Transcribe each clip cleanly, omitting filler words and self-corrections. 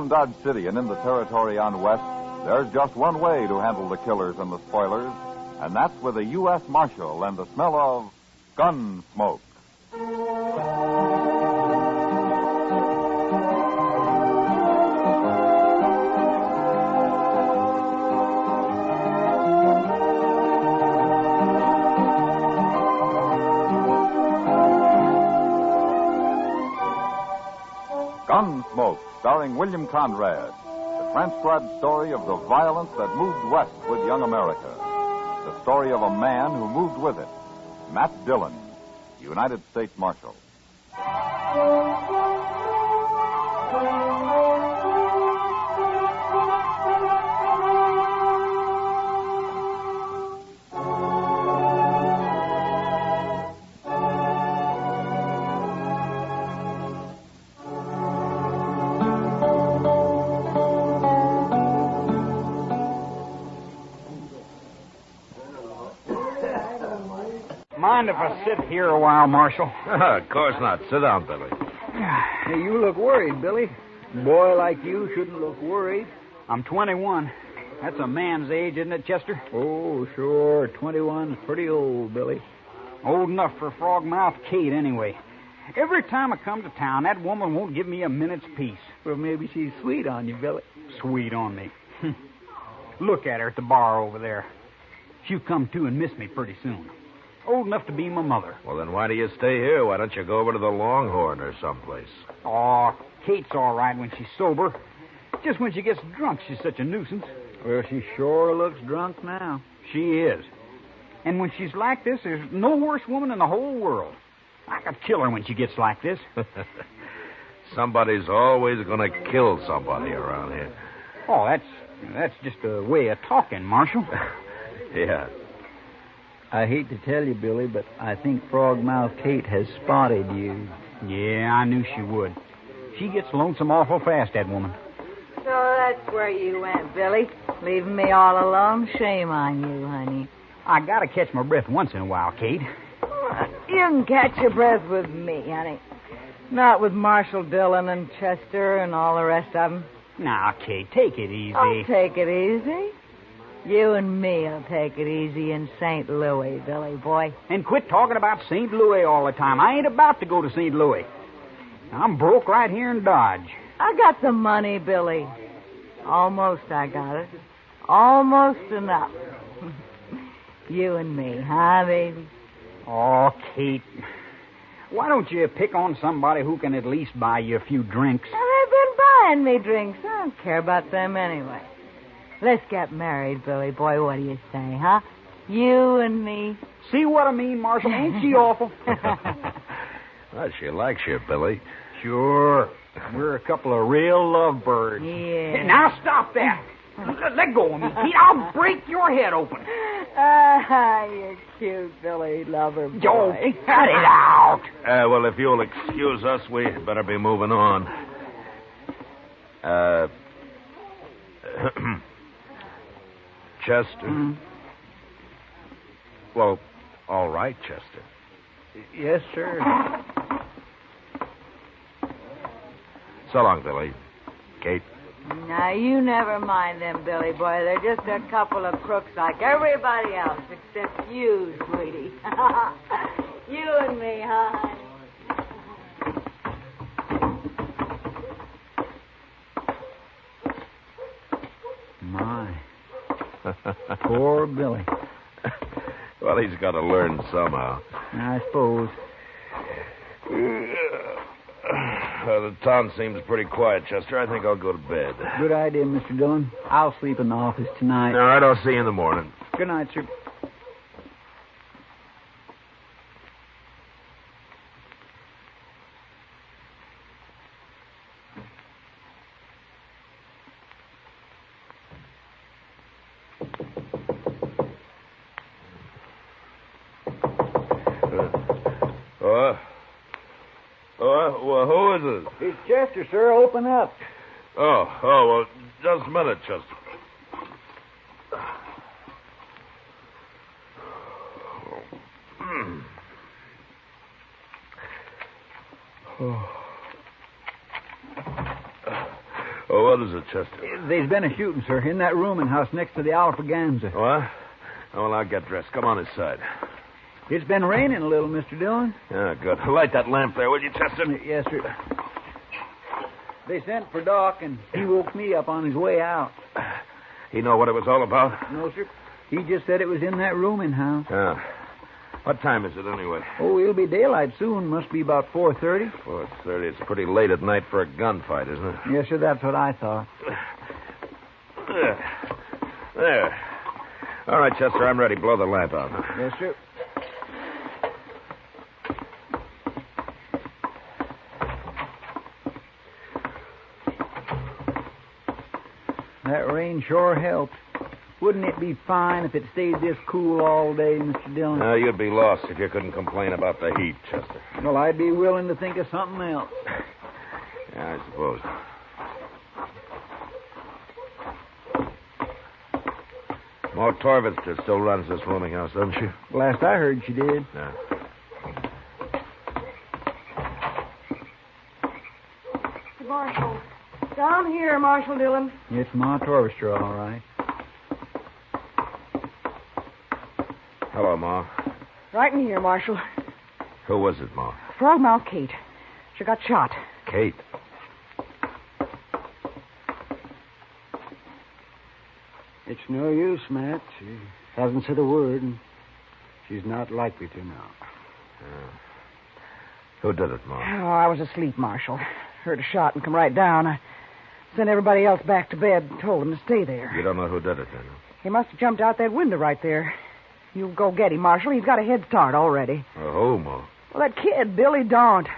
Around Dodge City and in the territory on West, there's just one way to handle the killers and the spoilers, and that's with a U.S. Marshal and the smell of Gunsmoke. Gunsmoke, starring William Conrad, the transcribed story of the violence that moved west with young America. The story of a man who moved with it, Matt Dillon, United States Marshal. Mind if I sit here a while, Marshal? Of course not. Sit down, Billy. Hey, you look worried, Billy. A boy like you shouldn't look worried. I'm 21. That's a man's age, isn't it, Chester? Oh, sure. 21's pretty old, Billy. Old enough for Frogmouth Kate, anyway. Every time I come to town, that woman won't give me a minute's peace. Well, maybe she's sweet on you, Billy. Sweet on me. Look at her at the bar over there. She'll come to and miss me pretty soon. Old enough to be my mother. Well, then why do you stay here? Why don't you go over to the Longhorn or someplace? Oh, Kate's all right when she's sober. Just when she gets drunk, she's such a nuisance. Well, she sure looks drunk now. She is. And when she's like this, there's no worse woman in the whole world. I could kill her when she gets like this. Somebody's always going to kill somebody around here. Oh, that's just a way of talking, Marshal. Yeah. I hate to tell you, Billy, but I think Frogmouth Kate has spotted you. Yeah, I knew she would. She gets lonesome awful fast, that woman. So that's where you went, Billy. Leaving me all alone? Shame on you, honey. I gotta catch my breath once in a while, Kate. You can catch your breath with me, honey. Not with Marshal Dillon and Chester and all the rest of them. Now, Kate, take it easy. I'll take it easy. You and me'll take it easy in St. Louis, Billy boy. And quit talking about St. Louis all the time. I ain't about to go to St. Louis. I'm broke right here in Dodge. I got the money, Billy. Almost I got it. Almost enough. You and me, huh, baby? Oh, Kate. Why don't you pick on somebody who can at least buy you a few drinks? Well, they've been buying me drinks. I don't care about them anyway. Let's get married, Billy boy. What do you say, huh? You and me. See what I mean, Marshal? Ain't she awful? Well, she likes you, Billy. Sure. We're a couple of real lovebirds. Yeah. Now stop that. Let go of me, Pete. I'll break your head open. Ah, you're cute, Billy, lover boy. Joe, cut it out. Well, if you'll excuse us, we better be moving on. Chester? Mm. Well, all right, Chester. Yes, sir. So long, Billy. Kate? Now, you never mind them, Billy boy. They're just a couple of crooks like everybody else, except you, sweetie. You and me, huh? My. Poor Billy. Well, he's got to learn somehow. I suppose. The town seems pretty quiet, Chester. I think I'll go to bed. Good idea, Mr. Dillon. I'll sleep in the office tonight. All right, I'll see you in the morning. Good night, sir. Well, who is it? It's Chester, sir. Open up. Well, just a minute, Chester. What is it, Chester? There's been a shooting, sir, in that rooming house next to the Alfraganza. What? Oh, well, I'll get dressed. Come on inside. It's been raining a little, Mr. Dillon. Yeah, good. Light that lamp there, will you, Chester? Yes, sir. They sent for Doc, and he woke me up on his way out. He know what it was all about? No, sir. He just said it was in that rooming house. Yeah. What time is it, anyway? Oh, it'll be daylight soon. Must be about 4:30. 4:30. It's pretty late at night for a gunfight, isn't it? Yes, sir, that's what I thought. There. All right, Chester, I'm ready. Blow the lamp out. Yes, sir. That rain sure helped. Wouldn't it be fine if it stayed this cool all day, Mr. Dillon? No, you'd be lost if you couldn't complain about the heat, Chester. Well, I'd be willing to think of something else. Yeah, I suppose. Ma Torvitz still runs this rooming house, doesn't she? Last I heard, she did. Yeah. Marshal. Down here, Marshal Dillon. It's Ma Torvester, all right. Hello, Ma. Right in here, Marshal. Who was it, Ma? Frogmouth Kate. She got shot. Kate. It's no use, Matt. She hasn't said a word, and she's not likely to now. Who did it, Ma? Oh, I was asleep, Marshal. Heard a shot and come right down. I sent everybody else back to bed and told them to stay there. You don't know who did it, then? He must have jumped out that window right there. You go get him, Marshal. He's got a head start already. Who, Ma? Well, that kid, Billy Daunt.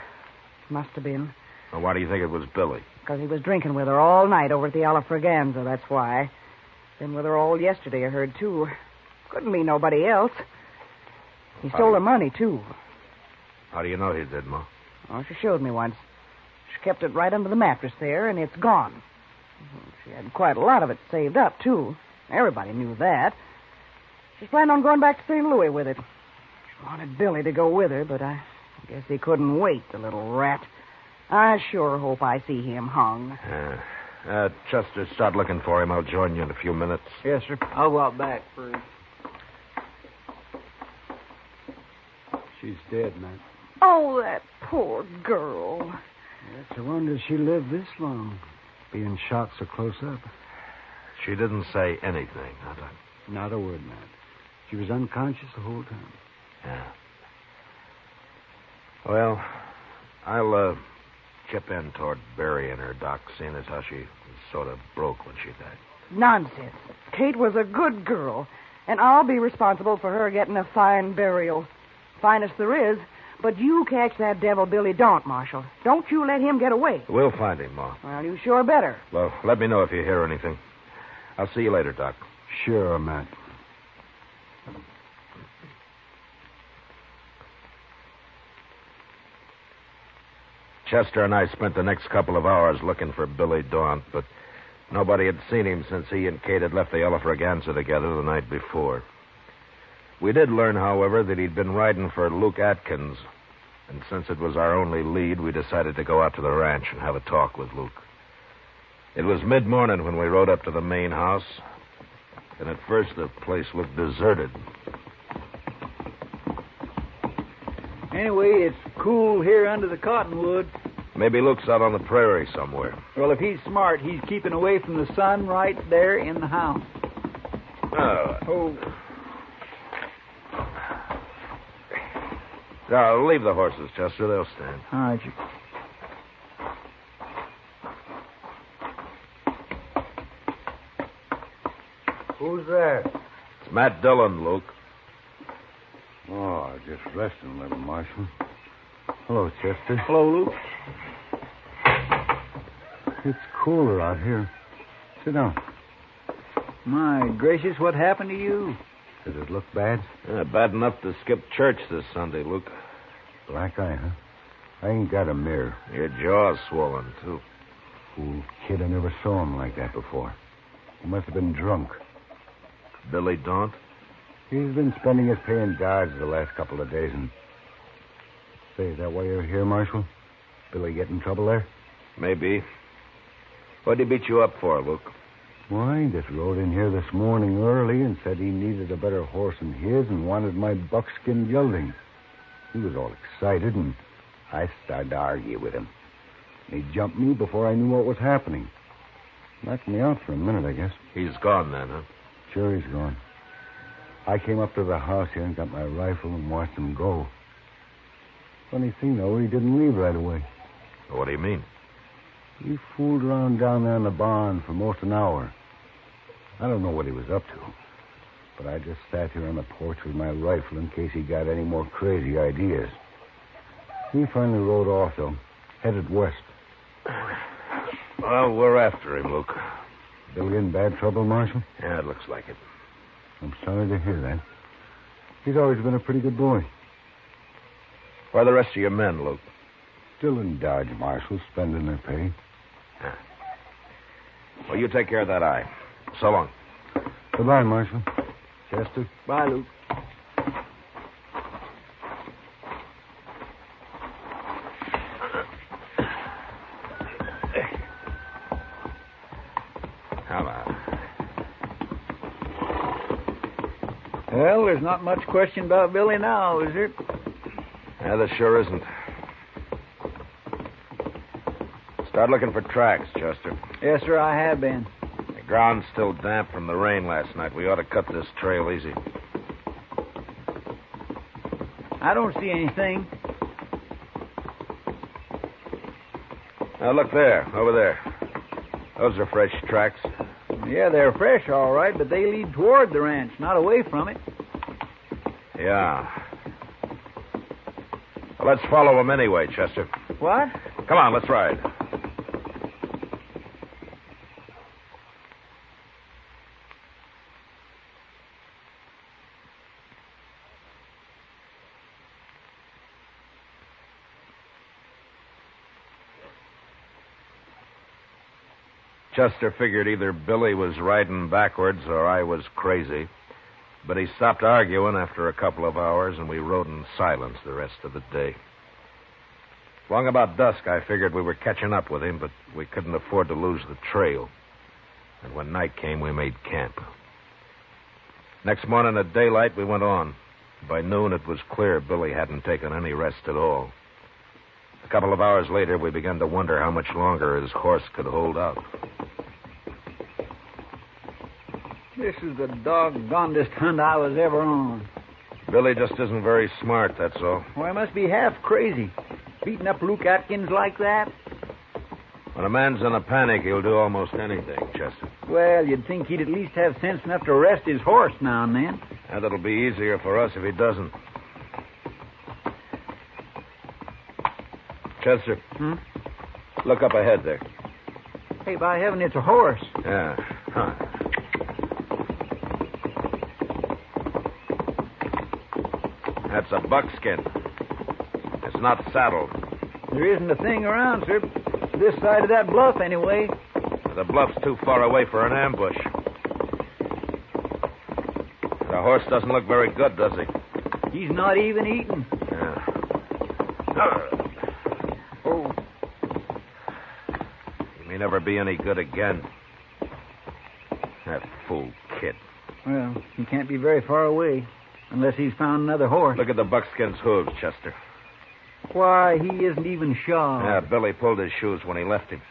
Must have been. Well, why do you think it was Billy? Because he was drinking with her all night over at the Alfraganza, that's why. Been with her all yesterday, I heard, too. Couldn't be nobody else. He stole her money, too. How do you know he did, Ma? Oh, she showed me once. She kept it right under the mattress there, and it's gone. She had quite a lot of it saved up, too. Everybody knew that. She's planning on going back to St. Louis with it. She wanted Billy to go with her, but I guess he couldn't wait, the little rat. I sure hope I see him hung. Chester, start looking for him. I'll join you in a few minutes. Yes, sir. I'll go out back first. She's dead, Matt. Oh, that poor girl. It's a wonder she lived this long, being shot so close up. She didn't say anything, huh, Doc? Not a word, Matt. She was unconscious the whole time. Yeah. Well, I'll chip in toward burying her, Doc, seeing as how she was sort of broke when she died. Nonsense. Kate was a good girl, and I'll be responsible for her getting a fine burial. Finest there is. But you catch that devil Billy Daunt, Marshal. Don't you let him get away. We'll find him, Ma. Well, you sure better. Well, let me know if you hear anything. I'll see you later, Doc. Sure, Matt. Chester and I spent the next couple of hours looking for Billy Daunt, but nobody had seen him since he and Kate had left the Alfraganza together the night before. We did learn, however, that he'd been riding for Luke Atkins, and since it was our only lead, we decided to go out to the ranch and have a talk with Luke. It was mid-morning when we rode up to the main house, and at first the place looked deserted. Anyway, it's cool here under the cottonwood. Maybe Luke's out on the prairie somewhere. Well, if he's smart, he's keeping away from the sun right there in the house. Oh. Now, leave the horses, Chester. They'll stand. All right, you... Who's there? It's Matt Dillon, Luke. Oh, just resting a little, Marshal. Hello, Chester. Hello, Luke. It's cooler out here. Sit down. My gracious, what happened to you? Does it look bad? Bad enough to skip church this Sunday, Luke. Black eye, huh? I ain't got a mirror. Your jaw's swollen, too. Fool kid, I never saw him like that before. He must have been drunk. Billy Daunt? He's been spending his pay in guards the last couple of days, and... Say, is that why you're here, Marshal? Billy get in trouble there? Maybe. What'd he beat you up for, Luke? Why, he just rode in here this morning early and said he needed a better horse than his and wanted my buckskin gelding. He was all excited, and I started to argue with him. He jumped me before I knew what was happening. Knocked me out for a minute, I guess. He's gone then, huh? Sure, he's gone. I came up to the house here and got my rifle and watched him go. Funny thing, though, he didn't leave right away. What do you mean? He fooled around down there in the barn for most an hour. I don't know what he was up to, but I just sat here on the porch with my rifle in case he got any more crazy ideas. He finally rode off, though, headed west. Well, we're after him, Luke. Billy in bad trouble, Marshal? Yeah, it looks like it. I'm sorry to hear that. He's always been a pretty good boy. Where are the rest of your men, Luke? Still in Dodge, Marshal, spending their pay. Yeah. Well, you take care of that eye. So long. Goodbye, Marshal. Chester? Bye, Luke. Come on. Well, there's not much question about Billy now, is there? Yeah, there sure isn't. Start looking for tracks, Chester. Yes, sir, I have been. The ground's still damp from the rain last night. We ought to cut this trail easy. I don't see anything. Now, look there, over there. Those are fresh tracks. Yeah, they're fresh, all right, but they lead toward the ranch, not away from it. Yeah. Well, let's follow them anyway, Chester. What? Come on, let's ride. Chester figured either Billy was riding backwards or I was crazy. But he stopped arguing after a couple of hours, and we rode in silence the rest of the day. Long about dusk, I figured we were catching up with him, but we couldn't afford to lose the trail. And when night came, we made camp. Next morning at daylight, we went on. By noon, it was clear Billy hadn't taken any rest at all. A couple of hours later, we began to wonder how much longer his horse could hold out. This is the doggonedest hunt I was ever on. Billy just isn't very smart, that's all. Well, I must be half crazy. Beating up Luke Atkins like that? When a man's in a panic, he'll do almost anything, Chester. Well, you'd think he'd at least have sense enough to rest his horse now and then. And it'll be easier for us if he doesn't. Chester. Look up ahead there. Hey, by heaven, it's a horse. Yeah. Huh. That's a buckskin. It's not saddled. There isn't a thing around, sir. This side of that bluff, anyway. The bluff's too far away for an ambush. The horse doesn't look very good, does he? He's not even eating. Yeah. Oh. He may never be any good again. That fool kid. Well, he can't be very far away. Unless he's found another horse. Look at the buckskin's hooves, Chester. Why, he isn't even shod. Yeah, Billy pulled his shoes when he left him.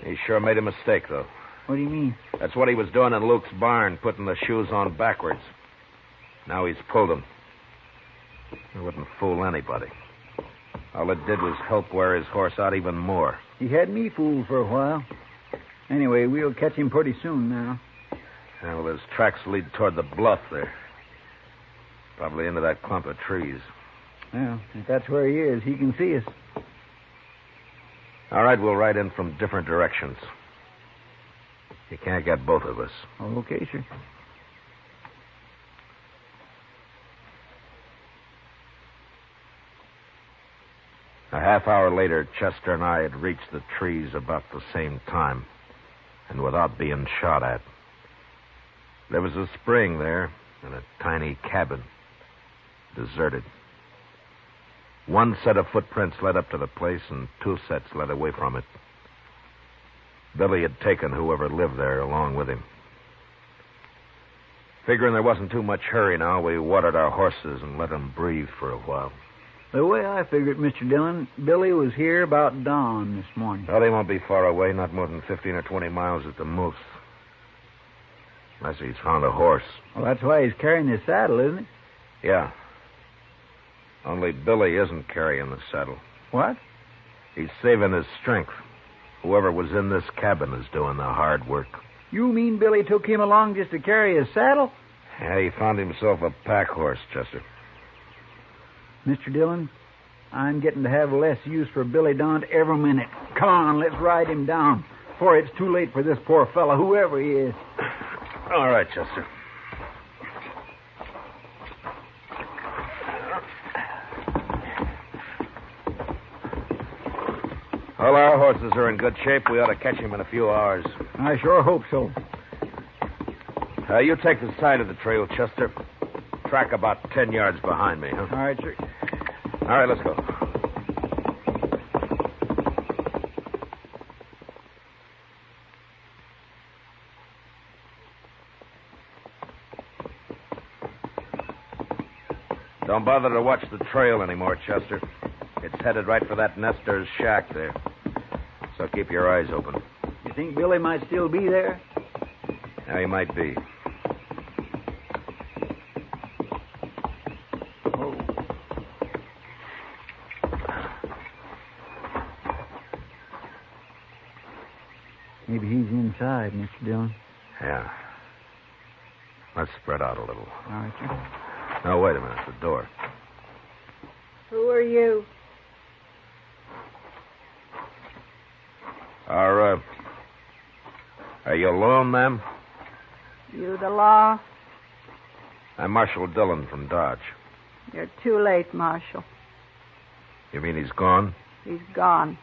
He sure made a mistake, though. What do you mean? That's what he was doing in Luke's barn, putting the shoes on backwards. Now he's pulled them. It wouldn't fool anybody. All it did was help wear his horse out even more. He had me fooled for a while. Anyway, we'll catch him pretty soon now. Yeah, well, his tracks lead toward the bluff there. Probably into that clump of trees. Well, if that's where he is, he can see us. All right, we'll ride in from different directions. You can't get both of us. Okay, sir. A half hour later, Chester and I had reached the trees about the same time, and without being shot at. There was a spring there and a tiny cabin, deserted. One set of footprints led up to the place, and two sets led away from it. Billy had taken whoever lived there along with him. Figuring there wasn't too much hurry now, we watered our horses and let them breathe for a while. The way I figured, Mr. Dillon, Billy was here about dawn this morning. Well, he won't be far away, not more than 15 or 20 miles at the most. Unless he's found a horse. Well, that's why he's carrying his saddle, isn't it? Yeah. Only Billy isn't carrying the saddle. What? He's saving his strength. Whoever was in this cabin is doing the hard work. You mean Billy took him along just to carry his saddle? Yeah, he found himself a pack horse, Chester. Mr. Dillon, I'm getting to have less use for Billy Daunt every minute. Come on, let's ride him down before it's too late for this poor fellow, whoever he is. All right, Chester. Well, our horses are in good shape. We ought to catch him in a few hours. I sure hope so. You take the side of the trail, Chester. Track about 10 yards behind me, huh? All right, sir. All right, let's go. Don't bother to watch the trail anymore, Chester. It's headed right for that nester's shack there. So keep your eyes open. You think Billy might still be there? Yeah, he might be. Oh. Maybe he's inside, Mr. Dillon. Yeah. Let's spread out a little. All right, sir. Now, wait a minute. The door. Who are you? Are you alone, ma'am? You the law? I'm Marshal Dillon from Dodge. You're too late, Marshal. You mean he's gone? He's gone.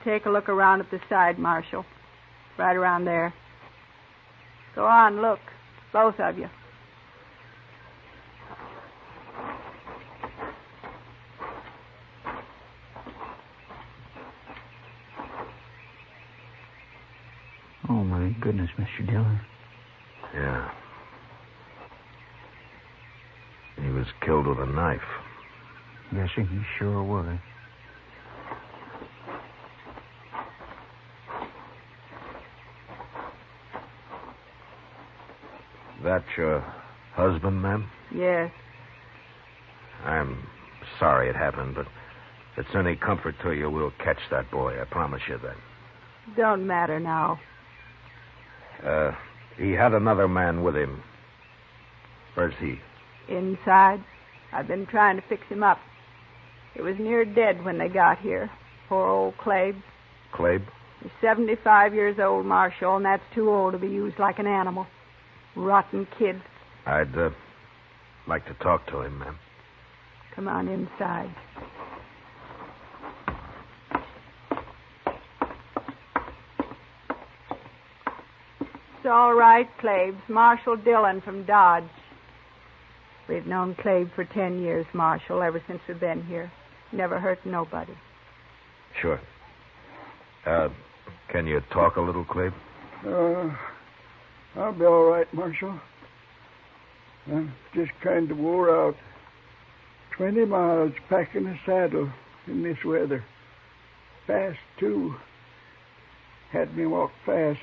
Take a look around at the side, Marshal. Right around there. Go on, look. Both of you. Oh, my goodness, Mr. Dillon. Yeah. He was killed with a knife. Yes, sir, he sure was. That your husband, ma'am? Yes. I'm sorry it happened, but if it's any comfort to you, we'll catch that boy. I promise you that. Don't matter now. He had another man with him. Where's he? Inside. I've been trying to fix him up. He was near dead when they got here. Poor old Clabe. Clabe? He's 75 years old, Marshal, and that's too old to be used like an animal. Rotten kid. I'd like to talk to him, ma'am. Come on inside. It's all right, Clabe's Marshal Dillon from Dodge. We've known Clabe for 10 years, Marshal, ever since we've been here. Never hurt nobody. Sure. Can you talk a little, Clabe? I'll be all right, Marshal. I'm just kind of wore out. 20 miles packing a saddle in this weather. Fast, too. Had me walk fast.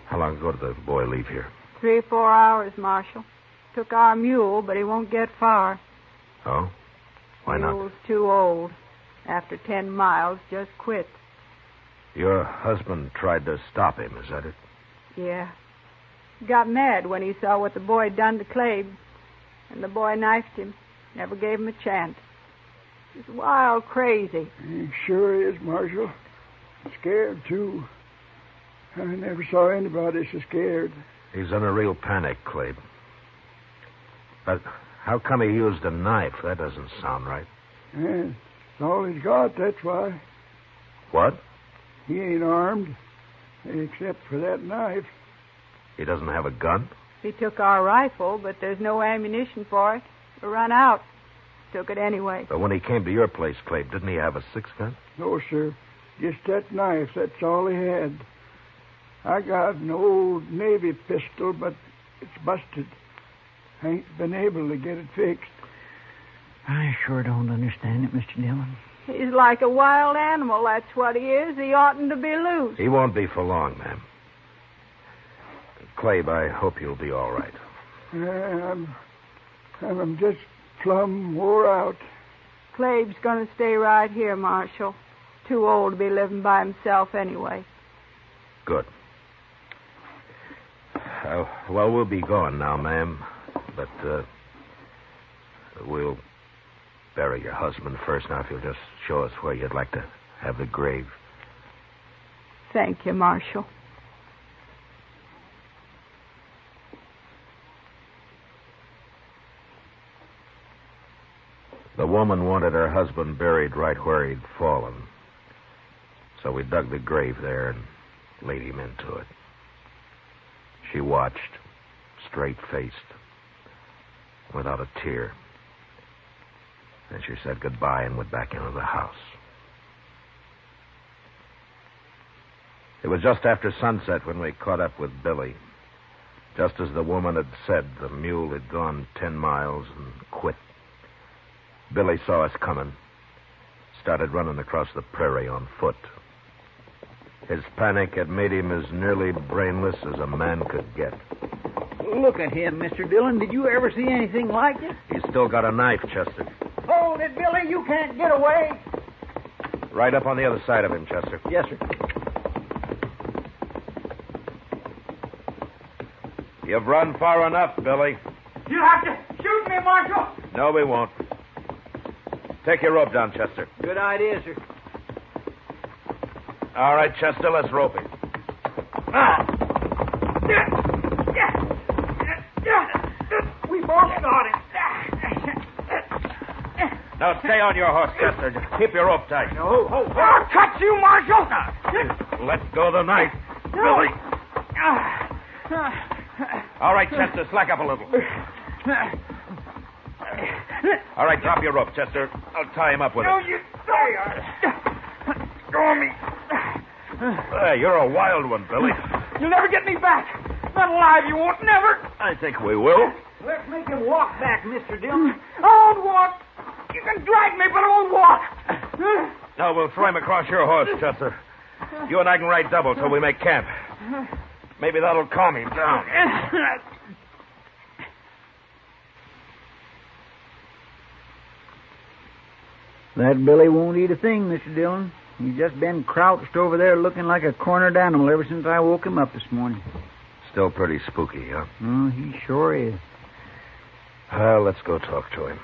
How long ago did the boy leave here? 3 or 4 hours, Marshal. Took our mule, but he won't get far. Oh? Why not? Mule's too old. After 10 miles, just quit. Your husband tried to stop him, is that it? Yeah. Got mad when he saw what the boy had done to Clabe. And the boy knifed him. Never gave him a chance. He's wild crazy. He sure is, Marshal. Scared, too. I never saw anybody so scared. He's in a real panic, Clabe. But how come he used a knife? That doesn't sound right. Yeah, it's all he's got, that's why. What? He ain't armed, except for that knife. He doesn't have a gun? He took our rifle, but there's no ammunition for it. We run out. Took it anyway. But when he came to your place, Clabe, didn't he have a 6-gun? No, sir. Just that knife, that's all he had. I got an old Navy pistol, but it's busted. I ain't been able to get it fixed. I sure don't understand it, Mr. Dillon. He's like a wild animal, that's what he is. He oughtn't to be loose. He won't be for long, ma'am. Clabe, I hope you'll be all right. I'm just plumb wore out. Clabe's going to stay right here, Marshal. Too old to be living by himself anyway. Good. Well, we'll be going now, ma'am. But we'll bury your husband first. Now, if you'll just show us where you'd like to have the grave. Thank you, Marshal. The woman wanted her husband buried right where he'd fallen. So we dug the grave there and laid him into it. She watched, straight-faced, without a tear. Then she said goodbye and went back into the house. It was just after sunset when we caught up with Billy. Just as the woman had said, the mule had gone 10 miles and quit. Billy saw us coming, started running across the prairie on foot. His panic had made him as nearly brainless as a man could get. Look at him, Mr. Dillon. Did you ever see anything like it? He's still got a knife, Chester. Hold it, Billy. You can't get away. Right up on the other side of him, Chester. Yes, sir. You've run far enough, Billy. You have to shoot me, Marshal. No, we won't. Take your rope down, Chester. Good idea, sir. All right, Chester, let's rope him. We both got him. Now stay on your horse, Chester. Just keep your rope tight. I'll cut you, Marshal. Let go the knife. Billy. All right, Chester, slack up a little. All right, drop your rope, Chester. I'll tie him up with it. You don't. Go me. Hey, you're a wild one, Billy. You'll never get me back. Not alive, you won't. Never. I think we will. Let's make him walk back, Mr. Dillon. I won't walk. You can drag me, but I won't walk. No, we'll throw him across your horse, Chester. You and I can ride double till we make camp. Maybe that'll calm him down. That Billy won't eat a thing, Mr. Dillon. He's just been crouched over there looking like a cornered animal ever since I woke him up this morning. Still pretty spooky, huh? Oh, he sure is. Well, let's go talk to him.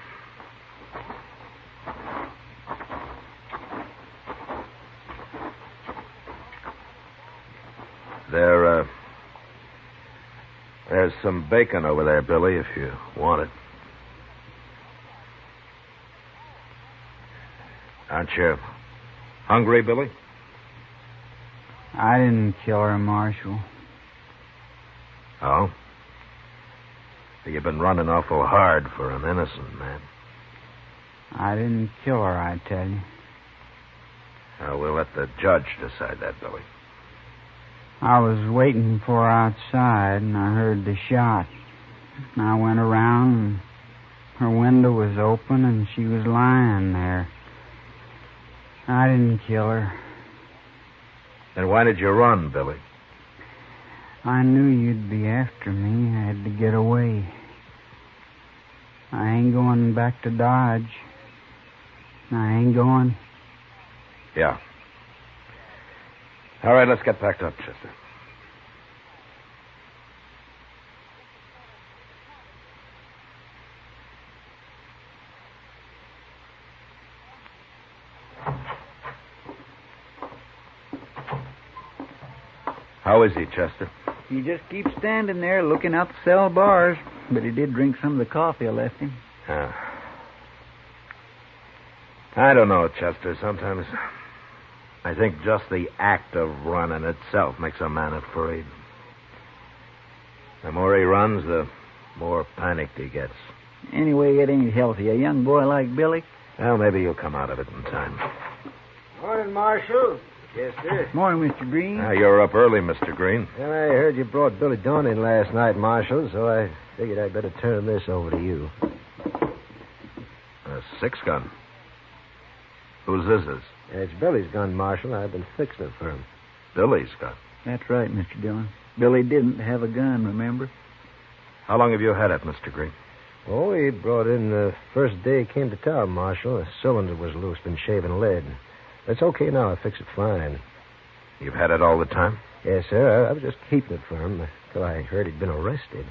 There's some bacon over there, Billy, if you want it. Aren't you hungry, Billy? I didn't kill her, Marshal. Oh? You've been running awful hard for an innocent man. I didn't kill her, I tell you. We'll let the judge decide that, Billy. I was waiting for her outside, and I heard the shot. I went around, and her window was open, and she was lying there. I didn't kill her. Then why did you run, Billy? I knew you'd be after me. I had to get away. I ain't going back to Dodge. I ain't going. Yeah. All right, let's get packed up, Chester. How is he, Chester? He just keeps standing there looking out the cell bars. But he did drink some of the coffee I left him. I don't know, Chester. Sometimes I think just the act of running itself makes a man afraid. The more he runs, the more panicked he gets. Anyway, it ain't healthy. A young boy like Billy. Well, maybe he'll come out of it in time. Morning, Marshal. Yes, sir. Morning, Mr. Green. You're up early, Mr. Green. Well, I heard you brought Billy Dawn in last night, Marshal, so I figured I'd better turn this over to you. A 6-gun. Whose this is? It's Billy's gun, Marshal. I've been fixing it for him. Billy's gun. That's right, Mr. Dillon. Billy didn't have a gun, remember? How long have you had it, Mr. Green? Oh, he brought in the first day he came to town, Marshal. The cylinder was loose, been shaving lead. It's okay now. I fixed it fine. You've had it all the time? Yes, sir. I was just keeping it for him until I heard he'd been arrested.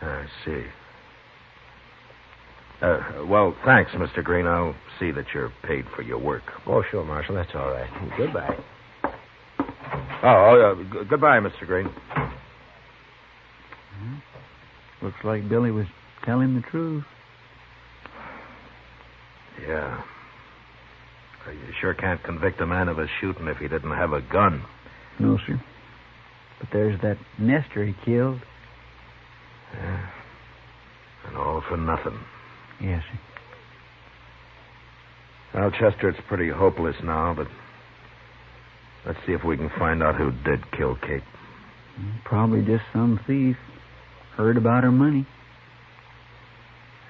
I see. Well, thanks, Mr. Green. I'll see that you're paid for your work. Oh, sure, Marshal. That's all right. Goodbye. Goodbye, Mr. Green. Looks like Billy was telling the truth. Yeah. You sure can't convict a man of a shooting if he didn't have a gun. No, sir. But there's that nester he killed. Yeah. And all for nothing. Yes, sir. Well, Chester, it's pretty hopeless now, but let's see if we can find out who did kill Kate. Probably just some thief. Heard about her money.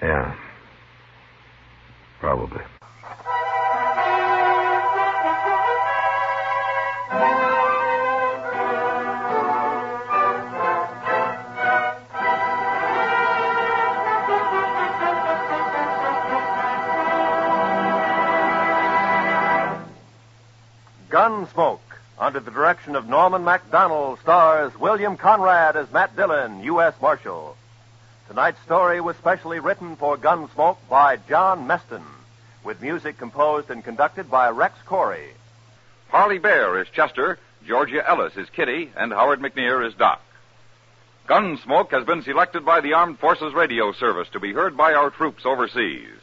Yeah. Probably. Gunsmoke, under the direction of Norman MacDonald, stars William Conrad as Matt Dillon, U.S. Marshal. Tonight's story was specially written for Gunsmoke by John Meston, with music composed and conducted by Rex Corey. Harley Bear is Chester, Georgia Ellis is Kitty, and Howard McNear is Doc. Gunsmoke has been selected by the Armed Forces Radio Service to be heard by our troops overseas.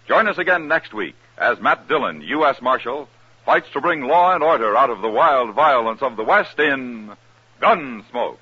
Join us again next week as Matt Dillon, U.S. Marshal, fights to bring law and order out of the wild violence of the West in Gunsmoke.